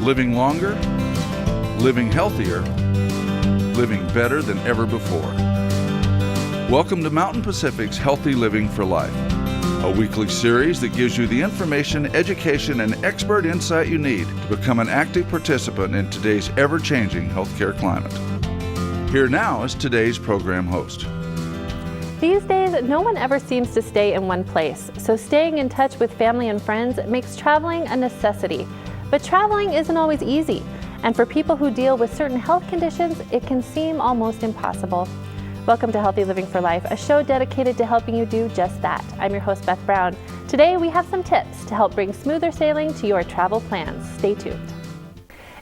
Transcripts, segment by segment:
living longer, living healthier, living better than ever before. Welcome to Mountain Pacific's Healthy Living for Life, a weekly series that gives you the information, education, and expert insight you need to become an active participant in today's ever-changing healthcare climate. Here now is today's program host. These days, no one ever seems to stay in one place, so staying in touch with family and friends makes traveling a necessity. But traveling isn't always easy, and for people who deal with certain health conditions, it can seem almost impossible. Welcome to Healthy Living for Life, a show dedicated to helping you do just that. I'm your host, Beth Brown. Today, we have some tips to help bring smoother sailing to your travel plans. Stay tuned.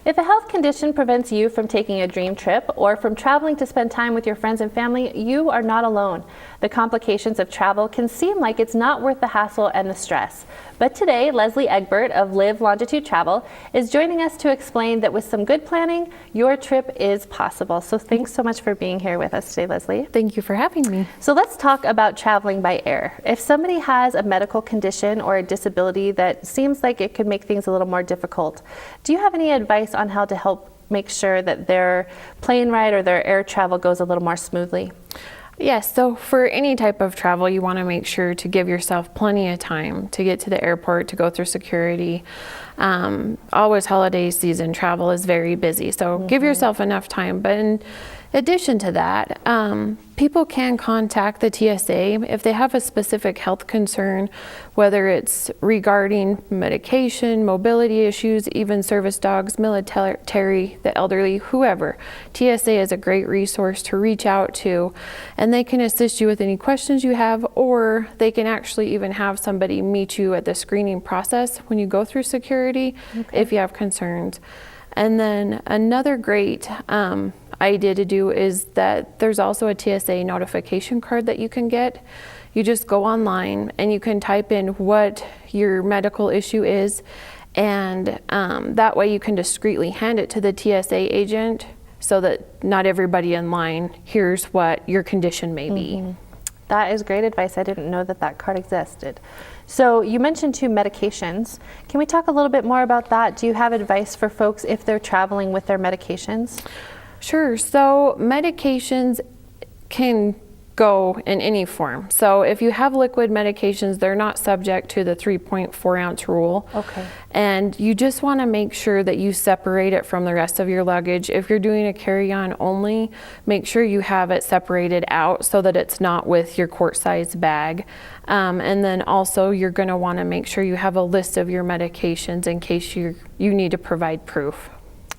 If a health condition prevents you from taking a dream trip or from traveling to spend time with your friends and family, you are not alone. The complications of travel can seem like it's not worth the hassle and the stress. But today, Leslie Egbert of Live Longitude Travel is joining us to explain that with some good planning, your trip is possible. So thanks so much for being here with us today, Leslie. Thank you for having me. So let's talk about traveling by air. If somebody has a medical condition or a disability that seems like it could make things a little more difficult, do you have any advice on how to help make sure that their plane ride or their air travel goes a little more smoothly? Yes, so for any type of travel, you want to make sure to give yourself plenty of time to get to the airport, to go through security. Always holiday season travel is very busy, so give yourself enough time. But in addition to that, people can contact the TSA if they have a specific health concern, whether it's regarding medication, mobility issues, even service dogs, military, the elderly, whoever. TSA is a great resource to reach out to, and they can assist you with any questions you have, or they can actually even have somebody meet you at the screening process when you go through security if you have concerns. And then another great idea to do is that there's also a TSA notification card that you can get. You just go online and you can type in what your medical issue is, and that way you can discreetly hand it to the TSA agent so that not everybody in line hears what your condition may be. That is great advice. I didn't know that that card existed. So you mentioned 2 medications. Can we talk a little bit more about that? Do you have advice for folks if they're traveling with their medications? Sure. So medications can go in any form. So if you have liquid medications, they're not subject to the 3.4 ounce rule. Okay. And you just want to make sure that you separate it from the rest of your luggage. If you're doing a carry-on only, make sure you have it separated out so that it's not with your quart-sized bag. And then also you're going to want to make sure you have a list of your medications in case you need to provide proof.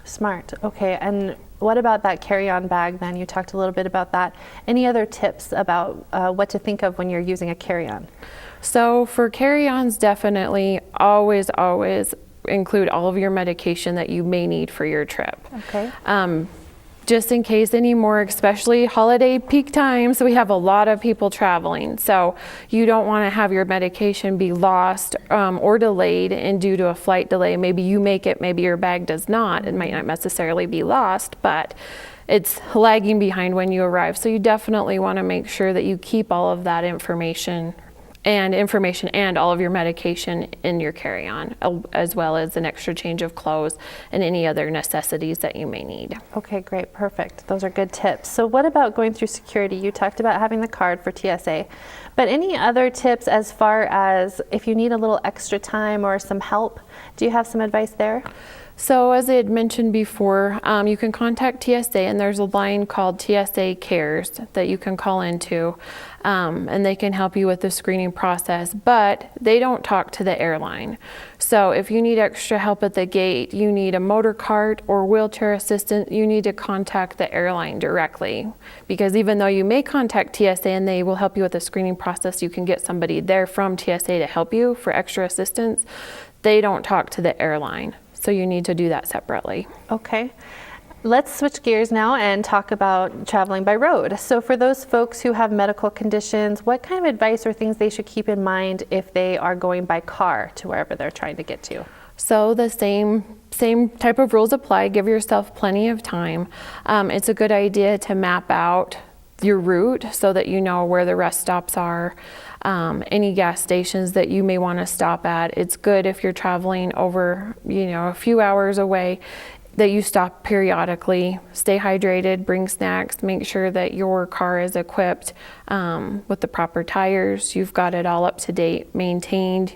Smart. Okay. And what about that carry-on bag then? You talked a little bit about that. Any other tips about what to think of when you're using a carry-on? So for carry-ons, definitely always include all of your medication that you may need for your trip. Okay. Just in case anymore, especially holiday peak times, we have a lot of people traveling. So you don't want to have your medication be lost or delayed, and due to a flight delay, maybe you make it, maybe your bag does not. It might not necessarily be lost, but it's lagging behind when you arrive. So you definitely want to make sure that you keep all of that information and all of your medication in your carry-on, as well as an extra change of clothes and any other necessities that you may need. Okay, great, perfect. Those are good tips. So what about going through security? You talked about having the card for TSA, but any other tips as far as if you need a little extra time or some help? Do you have some advice there? So as I had mentioned before, you can contact TSA, and there's a line called TSA Cares that you can call into, and they can help you with the screening process, but they don't talk to the airline. So if you need extra help at the gate, you need a motor cart or wheelchair assistant, you need to contact the airline directly, because even though you may contact TSA and they will help you with the screening process, you can get somebody there from TSA to help you for extra assistance. They don't talk to the airline. So you need to do that separately. Okay. Let's switch gears now and talk about traveling by road. So for those folks who have medical conditions, what kind of advice or things they should keep in mind if they are going by car to wherever they're trying to get to? So the same type of rules apply. Give yourself plenty of time. It's a good idea to map out your route so that you know where the rest stops are, any gas stations that you may want to stop at. It's good if you're traveling over, a few hours away, that you stop periodically, stay hydrated, bring snacks, make sure that your car is equipped with the proper tires, you've got it all up to date, maintained,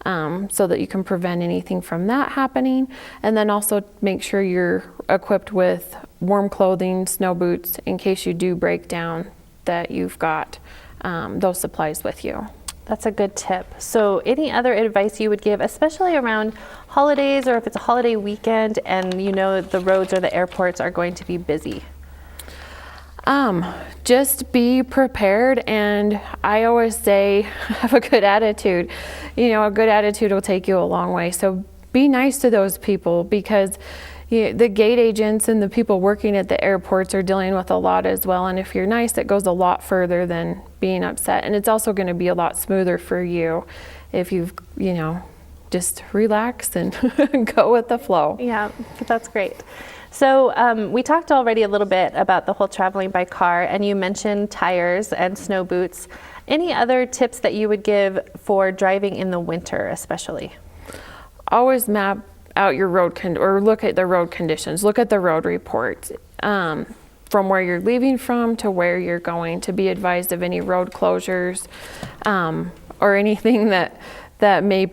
so that you can prevent anything from that happening. And then also make sure you're equipped with warm clothing, snow boots, in case you do break down, that you've got those supplies with you. That's a good tip. So any other advice you would give, especially around holidays or if it's a holiday weekend and the roads or the airports are going to be busy? Just be prepared, and I always say have a good attitude. A good attitude will take you a long way. So be nice to those people, because the gate agents and the people working at the airports are dealing with a lot as well. And if you're nice, it goes a lot further than being upset. And it's also going to be a lot smoother for you if you've, just relax and go with the flow. Yeah, that's great. So we talked already a little bit about the whole traveling by car, and you mentioned tires and snow boots. Any other tips that you would give for driving in the winter, especially? Always map out your road or look at the road conditions. Look at the road report from where you're leaving from to where you're going, to be advised of any road closures or anything that may,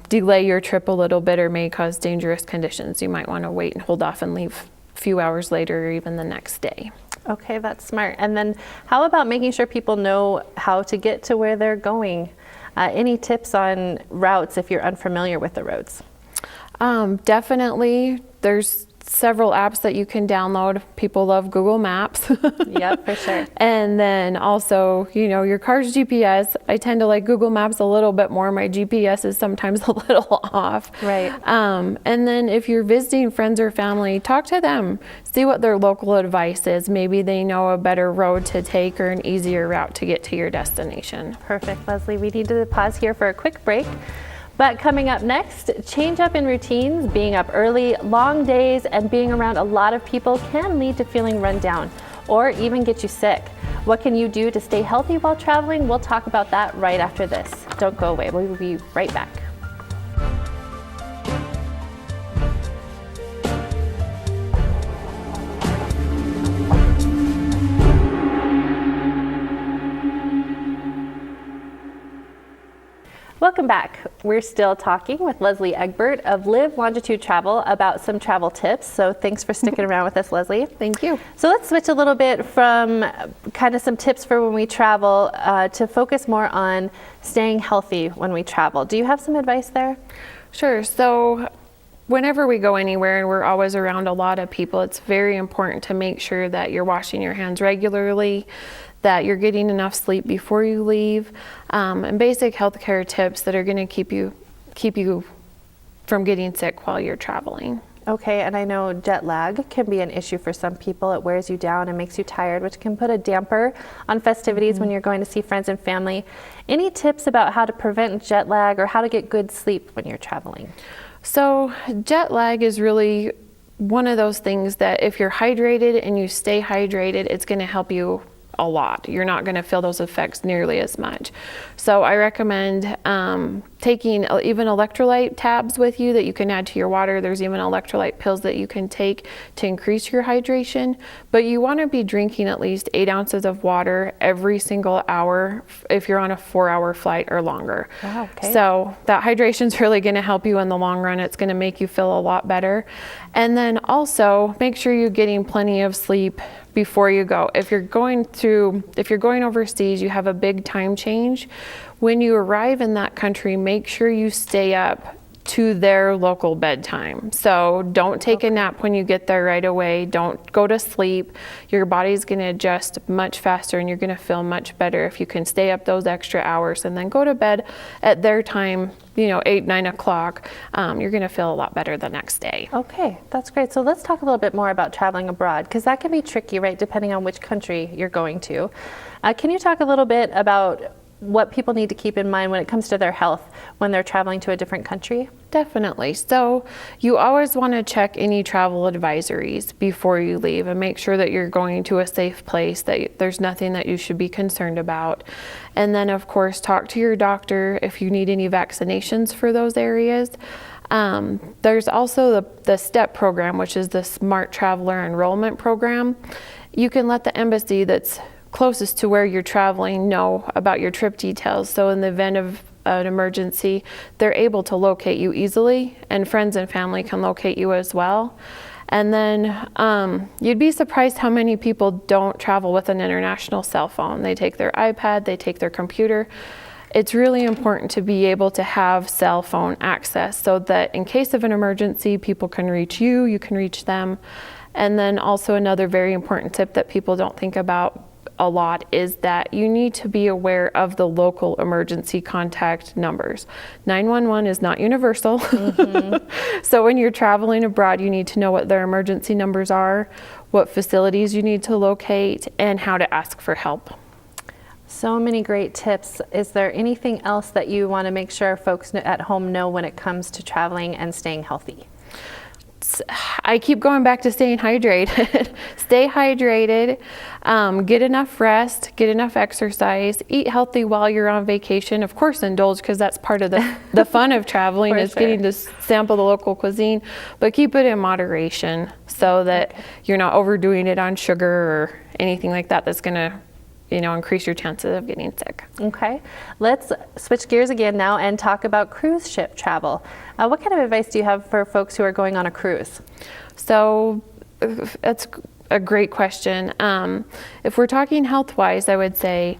delay your trip a little bit or may cause dangerous conditions. You might want to wait and hold off and leave a few hours later or even the next day. Okay, that's smart. And then how about making sure people know how to get to where they're going? Any tips on routes if you're unfamiliar with the roads? Definitely. There's several apps that you can download. People love Google Maps. Yep, for sure. And then also, your car's GPS. I tend to like Google Maps a little bit more. My GPS is sometimes a little off. Right. And then if you're visiting friends or family, talk to them. See what their local advice is. Maybe they know a better road to take or an easier route to get to your destination. Perfect, Leslie. We need to pause here for a quick break. But coming up next, change up in routines. Being up early, long days, and being around a lot of people can lead to feeling run down or even get you sick. What can you do to stay healthy while traveling? We'll talk about that right after this. Don't go away. We'll be right back. Welcome back. We're still talking with Leslie Egbert of Live Longitude Travel about some travel tips. So thanks for sticking around with us, Leslie. Thank you. So let's switch a little bit from kind of some tips for when we travel to focus more on staying healthy when we travel. Do you have some advice there? Sure. So whenever we go anywhere and we're always around a lot of people, it's very important to make sure that you're washing your hands regularly, that you're getting enough sleep before you leave, and basic healthcare tips that are going to keep you from getting sick while you're traveling. Okay, and I know jet lag can be an issue for some people. It wears you down and makes you tired, which can put a damper on festivities when you're going to see friends and family. Any tips about how to prevent jet lag or how to get good sleep when you're traveling? So jet lag is really one of those things that if you're hydrated and you stay hydrated, it's going to help you a lot. You're not going to feel those effects nearly as much. So I recommend taking even electrolyte tabs with you that you can add to your water. There's even electrolyte pills that you can take to increase your hydration, but you want to be drinking at least 8 ounces of water every single hour if you're on a 4-hour flight or longer. Wow, okay. So that hydration is really going to help you in the long run. It's going to make you feel a lot better. And then also make sure you're getting plenty of sleep before you go. If you're going overseas, you have a big time change. When you arrive in that country, make sure you stay up to their local bedtime. So don't take a nap when you get there right away. Don't go to sleep. Your body's going to adjust much faster and you're going to feel much better if you can stay up those extra hours and then go to bed at their time, 8, 9 o'clock. You're going to feel a lot better the next day. Okay, that's great. So let's talk a little bit more about traveling abroad, because that can be tricky, right, depending on which country you're going to. Can you talk a little bit about what people need to keep in mind when it comes to their health when they're traveling to a different country? Definitely. So you always want to check any travel advisories before you leave and make sure that you're going to a safe place, that there's nothing that you should be concerned about. And then, of course, talk to your doctor if you need any vaccinations for those areas. There's also the STEP program, which is the Smart Traveler Enrollment Program. You can let the embassy that's closest to where you're traveling know about your trip details. So in the event of an emergency, they're able to locate you easily, and friends and family can locate you as well. And then you'd be surprised how many people don't travel with an international cell phone. They take their iPad, they take their computer. It's really important to be able to have cell phone access so that in case of an emergency, people can reach you, you can reach them. And then also another very important tip that people don't think about a lot is that you need to be aware of the local emergency contact numbers. 911 is not universal. So when you're traveling abroad, you need to know what their emergency numbers are, what facilities you need to locate, and how to ask for help. So many great tips. Is there anything else that you want to make sure folks at home know when it comes to traveling and staying healthy? I keep going back to staying hydrated. Stay hydrated, get enough rest, get enough exercise, eat healthy while you're on vacation. Of course, indulge, because that's part of the fun of traveling is getting to sample the local cuisine, but keep it in moderation so that you're not overdoing it on sugar or anything like that that's going to increase your chances of getting sick. Okay, let's switch gears again now and talk about cruise ship travel. What kind of advice do you have for folks who are going on a cruise? So that's a great question. If we're talking health-wise, I would say,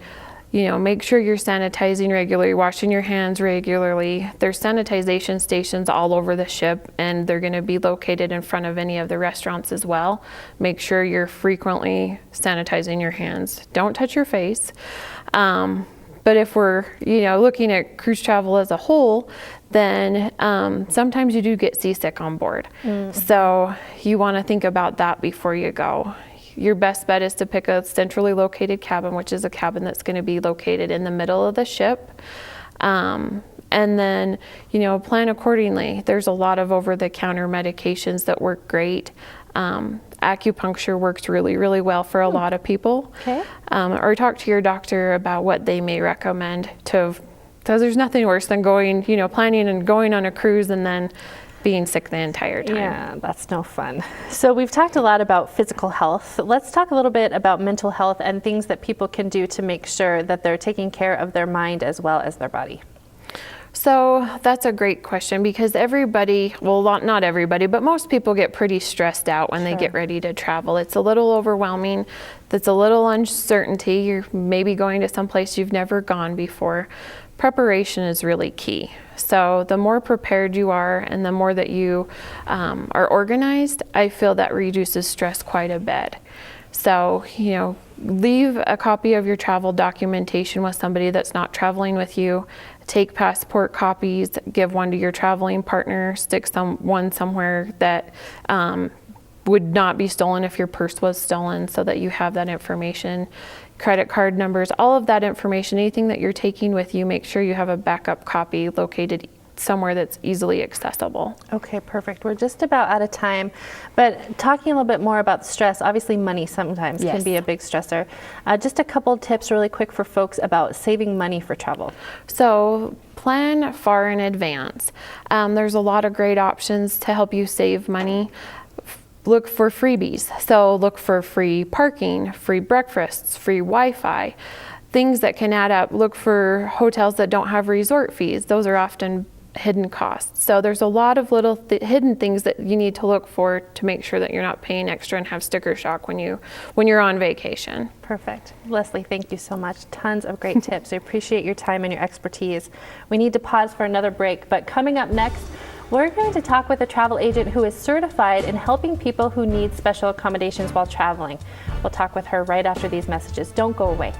make sure you're sanitizing regularly, washing your hands regularly. There's sanitization stations all over the ship, and they're going to be located in front of any of the restaurants as well. Make sure you're frequently sanitizing your hands. Don't touch your face. But if we're, looking at cruise travel as a whole, then sometimes you do get seasick on board. So you want to think about that before you go. Your best bet is to pick a centrally located cabin, which is a cabin that's going to be located in the middle of the ship. And then, plan accordingly. There's a lot of over-the-counter medications that work great. Acupuncture works really, really well for a lot of people. Okay. Or talk to your doctor about what they may recommend because there's nothing worse than going, planning and going on a cruise and then being sick the entire time. Yeah, that's no fun. So we've talked a lot about physical health. Let's talk a little bit about mental health and things that people can do to make sure that they're taking care of their mind as well as their body. So that's a great question because everybody, well, not everybody, but most people get pretty stressed out when they get ready to travel. It's a little overwhelming. That's a little uncertainty. You're maybe going to some place you've never gone before. Preparation is really key. So the more prepared you are and the more that you are organized, I feel that reduces stress quite a bit. So, leave a copy of your travel documentation with somebody that's not traveling with you. Take passport copies, give one to your traveling partner, stick one somewhere that would not be stolen if your purse was stolen so that you have that information. Credit card numbers, all of that information, anything that you're taking with you, make sure you have a backup copy located somewhere that's easily accessible. Okay, perfect. We're just about out of time, but talking a little bit more about stress, obviously money sometimes can be a big stressor. Just a couple tips really quick for folks about saving money for travel. So plan far in advance. There's a lot of great options to help you save money. Look for freebies. So look for free parking, free breakfasts, free Wi-Fi, things that can add up. Look for hotels that don't have resort fees. Those are often hidden costs. So there's a lot of little hidden things that you need to look for to make sure that you're not paying extra and have sticker shock when you're on vacation. Perfect. Leslie, thank you so much. Tons of great tips. I appreciate your time and your expertise. We need to pause for another break, but coming up next, we're going to talk with a travel agent who is certified in helping people who need special accommodations while traveling. We'll talk with her right after these messages. Don't go away.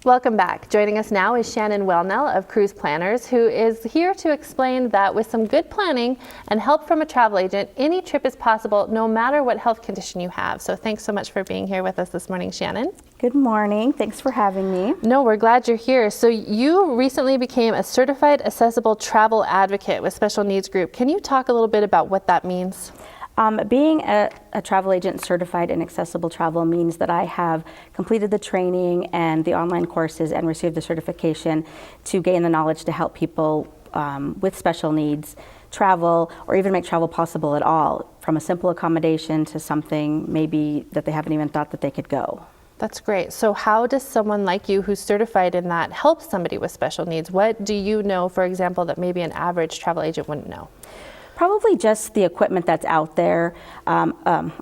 Welcome back. Joining us now is Shannon Wellnell of Cruise Planners, who is here to explain that with some good planning and help from a travel agent, any trip is possible no matter what health condition you have. So thanks so much for being here with us this morning, Shannon. Good morning. Thanks for having me. No, we're glad you're here. So you recently became a certified accessible travel advocate with Special Needs Group. Can you talk a little bit about what that means? Being a travel agent certified in accessible travel means that I have completed the training and the online courses and received the certification to gain the knowledge to help people with special needs travel, or even make travel possible at all, from a simple accommodation to something maybe that they haven't even thought that they could go. That's great. So how does someone like you who's certified in that help somebody with special needs? What do you know, for example, that maybe an average travel agent wouldn't know? Probably just the equipment that's out there. I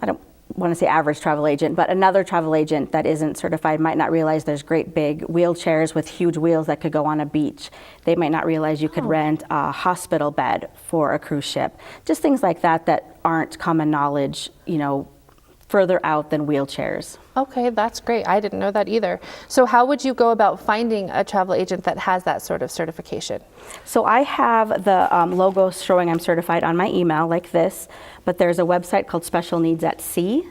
don't want to say average travel agent, but another travel agent that isn't certified might not realize there's great big wheelchairs with huge wheels that could go on a beach. They might not realize you could rent a hospital bed for a cruise ship. Just things like that that aren't common knowledge, further out than wheelchairs. Okay, that's great. I didn't know that either. So how would you go about finding a travel agent that has that sort of certification? So I have the logo showing I'm certified on my email like this, but there's a website called Special Needs at Sea,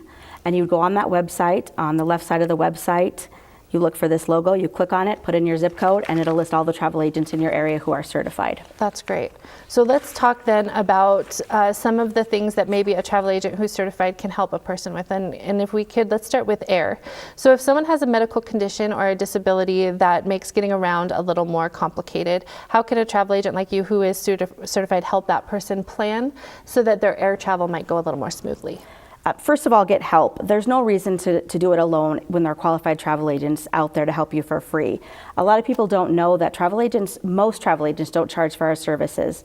and you go on that website. On the left side of the website, you look for this logo, you click on it, put in your zip code, and it'll list all the travel agents in your area who are certified. That's great. So let's talk then about some of the things that maybe a travel agent who's certified can help a person with. And if we could, let's start with air. So if someone has a medical condition or a disability that makes getting around a little more complicated, how can a travel agent like you who is certified help that person plan so that their air travel might go a little more smoothly? First of all, get help. There's no reason to do it alone when there are qualified travel agents out there to help you for free. A lot of people don't know that most travel agents don't charge for our services.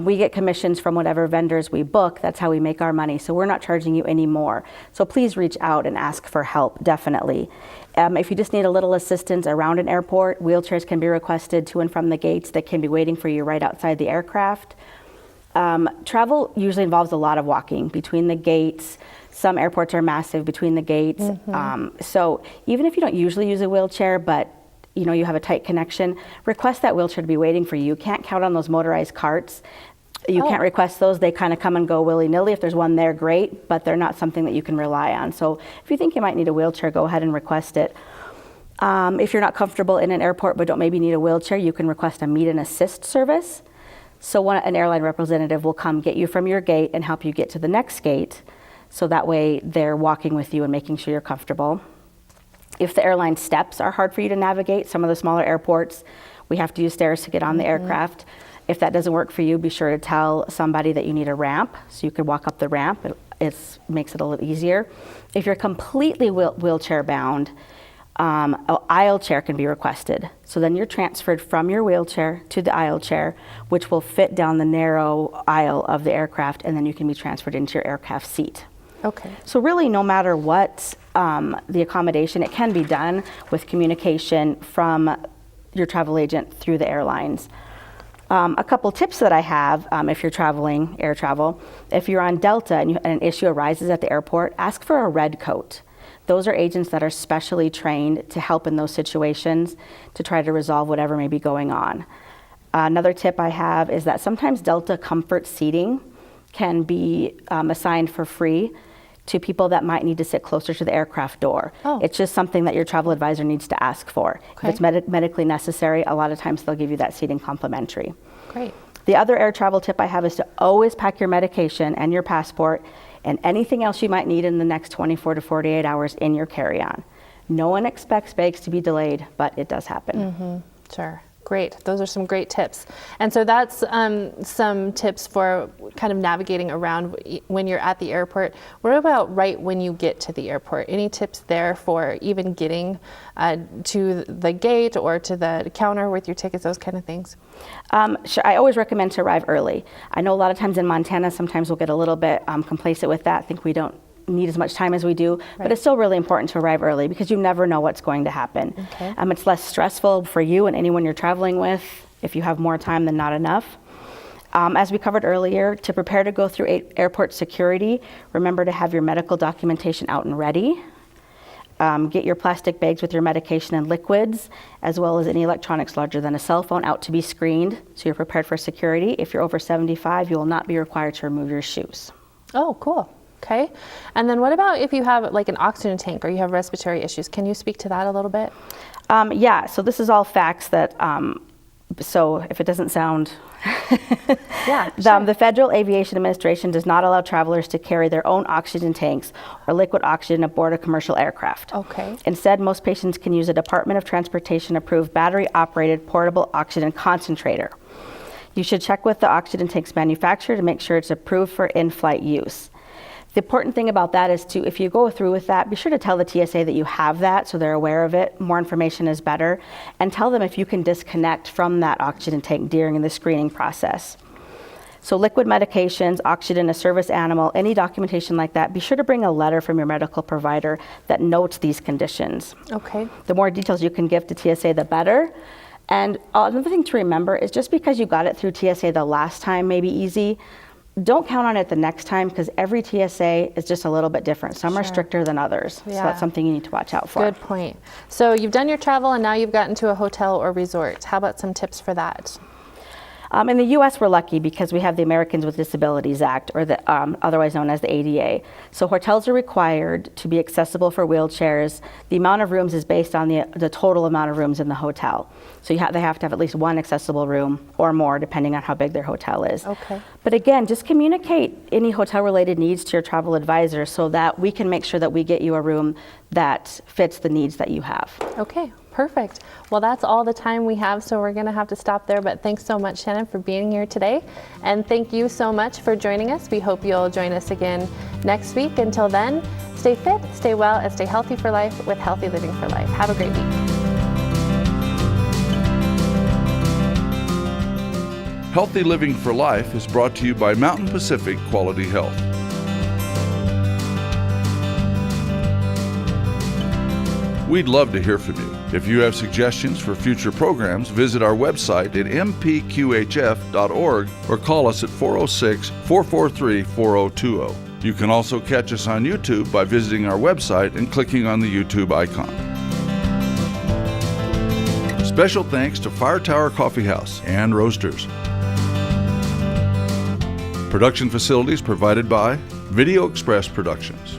We get commissions from whatever vendors we book. That's how we make our money. So we're not charging you anymore. So please reach out and ask for help, definitely. If you just need a little assistance around an airport, wheelchairs can be requested to and from the gates that can be waiting for you right outside the aircraft. Travel usually involves a lot of walking between the gates. Some airports are massive between the gates. So even if you don't usually use a wheelchair, but you have a tight connection, request that wheelchair to be waiting for you. You can't count on those motorized carts. You can't request those. They kind of come and go willy-nilly. If there's one there, great, but they're not something that you can rely on. So if you think you might need a wheelchair, go ahead and request it. If you're not comfortable in an airport but don't maybe need a wheelchair, you can request a meet and assist service. So an airline representative will come get you from your gate and help you get to the next gate. So that way they're walking with you and making sure you're comfortable. If the airline steps are hard for you to navigate, some of the smaller airports, we have to use stairs to get on the aircraft. If that doesn't work for you, be sure to tell somebody that you need a ramp so you can walk up the ramp. It makes it a little easier. If you're completely wheelchair bound, an aisle chair can be requested. So then you're transferred from your wheelchair to the aisle chair, which will fit down the narrow aisle of the aircraft, and then you can be transferred into your aircraft seat. Okay. So really, no matter what the accommodation, it can be done with communication from your travel agent through the airlines. A couple tips that I have if you're traveling, air travel, if you're on Delta and an issue arises at the airport, ask for a red coat. Those are agents that are specially trained to help in those situations to try to resolve whatever may be going on. Another tip I have is that sometimes Delta comfort seating can be assigned for free to people that might need to sit closer to the aircraft door. It's just something that your travel advisor needs to ask for. Okay. If it's medically necessary, a lot of times they'll give you that seating complimentary. Great. The other air travel tip I have is to always pack your medication and your passport and anything else you might need in the next 24 to 48 hours in your carry-on. No one expects bags to be delayed, but it does happen. Sure. Great. Those are some great tips. And so that's some tips for kind of navigating around when you're at the airport. What about right when you get to the airport? Any tips there for even getting to the gate or to the counter with your tickets, those kind of things? Sure. I always recommend to arrive early. I know a lot of times in Montana, sometimes we'll get a little bit complacent with that, think we don't need as much time as we do, but it's still really important to arrive early because you never know what's going to happen. Okay. It's less stressful for you and anyone you're traveling with if you have more time than not enough. As we covered earlier, to prepare to go through airport security, remember to have your medical documentation out and ready. Get your plastic bags with your medication and liquids, as well as any electronics larger than a cell phone, out to be screened so you're prepared for security. If you're over 75, you will not be required to remove your shoes. Oh, cool. Okay. And then what about if you have like an oxygen tank or you have respiratory issues? Can you speak to that a little bit? Yeah, so this is all facts that, so if it doesn't sound... Yeah, sure. The Federal Aviation Administration does not allow travelers to carry their own oxygen tanks or liquid oxygen aboard a commercial aircraft. Okay. Instead, most patients can use a Department of Transportation approved battery-operated portable oxygen concentrator. You should check with the oxygen tank's manufacturer to make sure it's approved for in-flight use. The important thing about that is to, if you go through with that, be sure to tell the TSA that you have that so they're aware of it. More information is better. And tell them if you can disconnect from that oxygen tank during the screening process. So liquid medications, oxygen, a service animal, any documentation like that, be sure to bring a letter from your medical provider that notes these conditions. Okay. The more details you can give to TSA, the better. And another thing to remember is just because you got it through TSA the last time may be easy, don't count on it the next time, because every TSA is just a little bit different. Some are stricter than others. Yeah. So that's something you need to watch out for. Good point. So you've done your travel and now you've gotten to a hotel or resort. How about some tips for that? In the U.S., we're lucky because we have the Americans with Disabilities Act, or the otherwise known as the ADA. So hotels are required to be accessible for wheelchairs. The amount of rooms is based on the total amount of rooms in the hotel. So they have to have at least one accessible room or more, depending on how big their hotel is. Okay. But again, just communicate any hotel-related needs to your travel advisor so that we can make sure that we get you a room that fits the needs that you have. Okay, perfect. Well, that's all the time we have, so we're going to have to stop there. But thanks so much, Shannon, for being here today. And thank you so much for joining us. We hope you'll join us again next week. Until then, stay fit, stay well, and stay healthy for life with Healthy Living for Life. Have a great week. Healthy Living for Life is brought to you by Mountain Pacific Quality Health. We'd love to hear from you. If you have suggestions for future programs, visit our website at mpqhf.org or call us at 406-443-4020. You can also catch us on YouTube by visiting our website and clicking on the YouTube icon. Special thanks to Fire Tower Coffee House and Roasters. Production facilities provided by Video Express Productions.